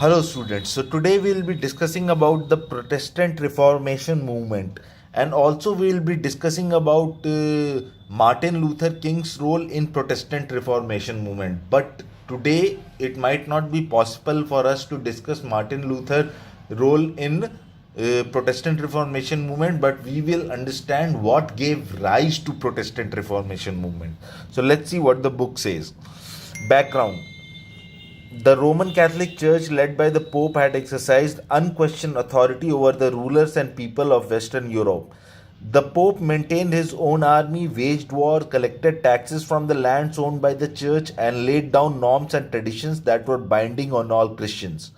Hello students. So today we will be discussing about the Protestant Reformation movement, and also we will be discussing about Martin Luther King's role in Protestant Reformation movement. But today it might not be possible for us to discuss Martin Luther role in Protestant Reformation movement, but we will understand what gave rise to Protestant Reformation movement. So let's see what the book says. Background: the Roman Catholic Church, led by the Pope, had exercised unquestioned authority over the rulers and people of Western Europe. The Pope maintained his own army, waged war, collected taxes from the lands owned by the Church, and laid down norms and traditions that were binding on all Christians.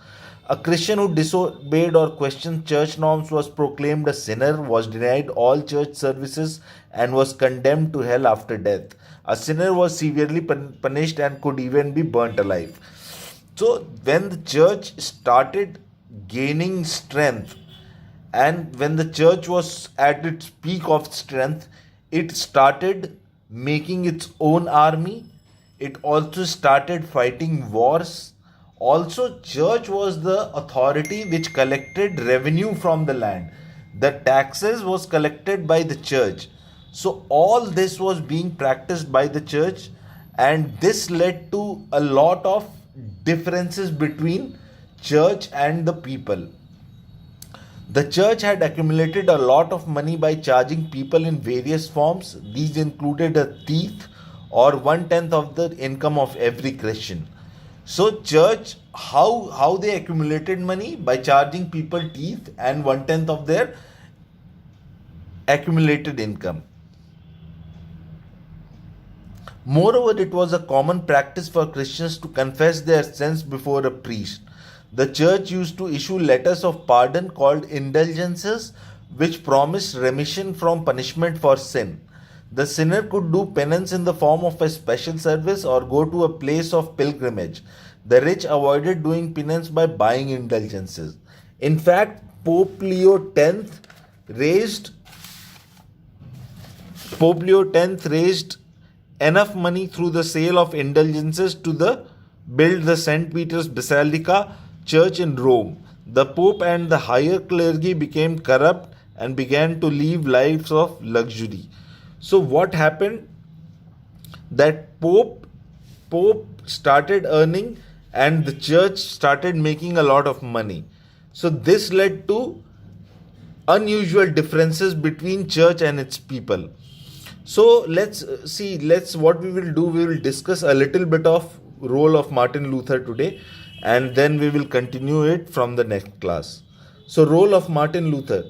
A Christian who disobeyed or questioned church norms was proclaimed a sinner, was denied all church services, and was condemned to hell after death. A sinner was severely punished and could even be burnt alive. So, when the church started gaining strength, and when the church was at its peak of strength, it started making its own army. It also started fighting wars. Also, church was the authority which collected revenue from the land. The taxes was collected by the church. So all this was being practiced by the church, and this led to a lot of differences between church and the people. The church had accumulated a lot of money by charging people in various forms. These included a tithe, or 1/10 of the income of every Christian. So church, how they accumulated money? By charging people tithe and 1/10 of their accumulated income. Moreover, it was a common practice for Christians to confess their sins before a priest. The church used to issue letters of pardon called indulgences, which promised remission from punishment for sin. The sinner could do penance in the form of a special service or go to a place of pilgrimage. The rich avoided doing penance by buying indulgences. In fact, raised Pope Leo X raised enough money through the sale of indulgences to build the St. Peter's Basilica church in Rome. The Pope and the higher clergy became corrupt and began to live lives of luxury. So what happened? That Pope started earning, and the church started making a lot of money. So this led to unusual differences between church and its people. So let's what we will do. We will discuss a little bit of role of Martin Luther today, and then we will continue it from the next class. So, role of Martin Luther.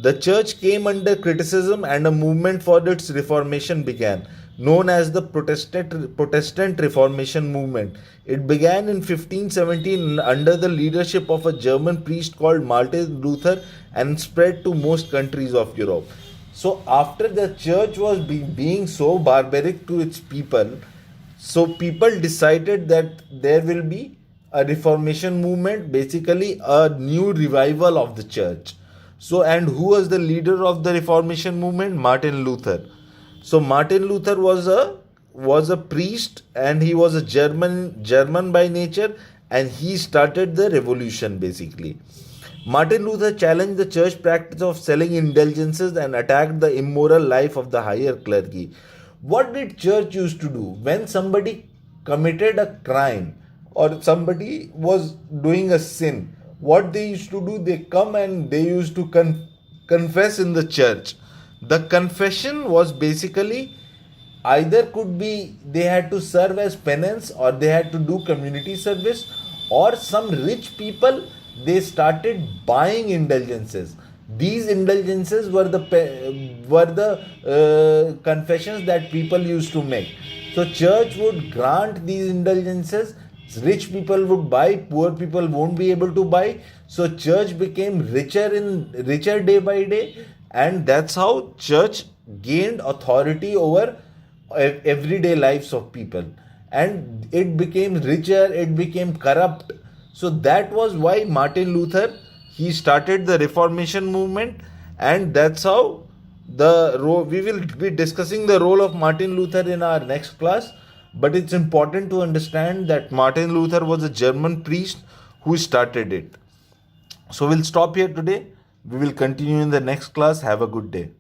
The church came under criticism and a movement for its reformation began, known as the Protestant Reformation movement. It began in 1517 under the leadership of a German priest called Martin Luther and spread to most countries of Europe. So, after the church was being so barbaric to its people, so people decided that there will be a reformation movement, basically a new revival of the church. So, and who was the leader of the reformation movement? Martin Luther. So Martin Luther was a priest, and he was a German by nature, and he started the revolution basically. Martin Luther challenged the church practice of selling indulgences and attacked the immoral life of the higher clergy. What did church used to do? When somebody committed a crime or somebody was doing a sin, what they used to do? They come and they used to confess in the church. The confession was basically either could be they had to serve as penance, or they had to do community service, or some rich people, they started buying indulgences. These indulgences were the confessions that people used to make. So church would grant these indulgences. Rich people would buy, poor people won't be able to buy. So church became richer day by day, and that's how church gained authority over everyday lives of people, and it became richer, it became corrupt. So that was why Martin Luther, he started the Reformation movement, and that's how we will be discussing the role of Martin Luther in our next class. But it's important to understand that Martin Luther was a German priest who started it. So we'll stop here today. We will continue in the next class. Have a good day.